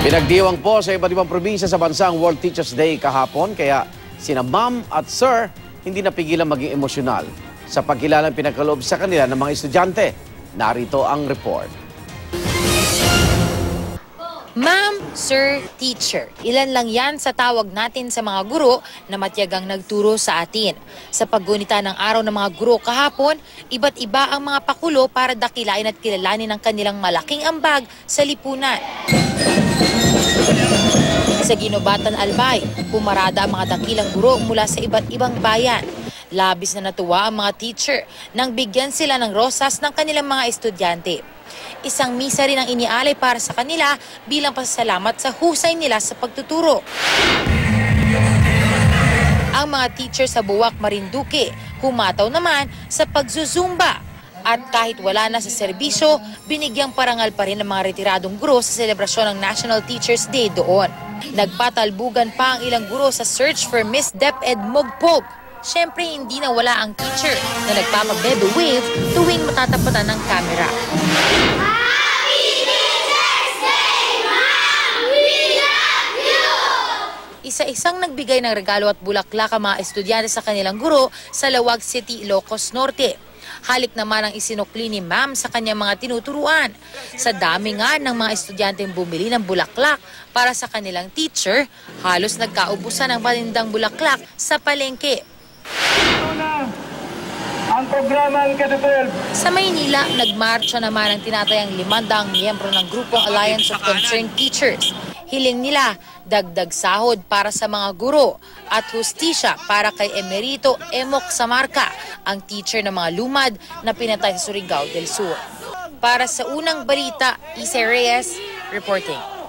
Pinagdiwang po sa iba't ibang probinsya sa bansa ang World Teachers Day kahapon, kaya sina ma'am at sir hindi napigilan maging emosyonal sa pagkilalang pinagkaloob sa kanila ng mga estudyante. Narito ang report. Ma'am, sir, teacher. Ilan lang yan sa tawag natin sa mga guro na matyagang nagturo sa atin. Sa paggunita ng araw ng mga guro kahapon, iba't iba ang mga pakulo para dakilain at kilalanin ang kanilang malaking ambag sa lipunan. Sa Ginobatan, Albay, pumarada ang mga dakilang guro mula sa iba't ibang bayan. Labis na natuwa ang mga teacher nang bigyan sila ng rosas ng kanilang mga estudyante. Isang misa rin ang inialay para sa kanila bilang pasasalamat sa husay nila sa pagtuturo. Ang mga teacher sa Buwak, Marinduque, humataw naman sa pagzuzumba. At kahit wala na sa serbisyo, binigyang parangal pa rin ng mga retiradong guro sa selebrasyon ng National Teachers Day doon. Nagpatalbugan pa ang ilang guro sa search for Miss DepEd Mogpog. Siyempre, hindi nawala ang teacher na nagpapabebe wave tuwing matatapatan ng kamera. Happy Teachers Day, Ma'am! We love you! Isa-isang nagbigay ng regalo at bulaklak ang mga estudyante sa kanilang guro sa Lawag City, Ilocos Norte. Halik naman ang isinukli ni Ma'am sa kanyang mga tinuturuan. Sa dami nga ng mga estudyanteng bumili ng bulaklak para sa kanilang teacher, halos nagkaubusan ng panindang bulaklak sa palengke. Ang programang K-12. Sa Maynila, nagmarcha naman ang tinatayang 500 miyembro ng grupong Alliance of Concerned Teachers. Hiling nila dagdag sahod para sa mga guro at hustisya para kay Emerito Emok Samarca, ang teacher ng mga lumad na pinatay sa Surigao del Sur. Para sa unang balita, Isa Reyes reporting.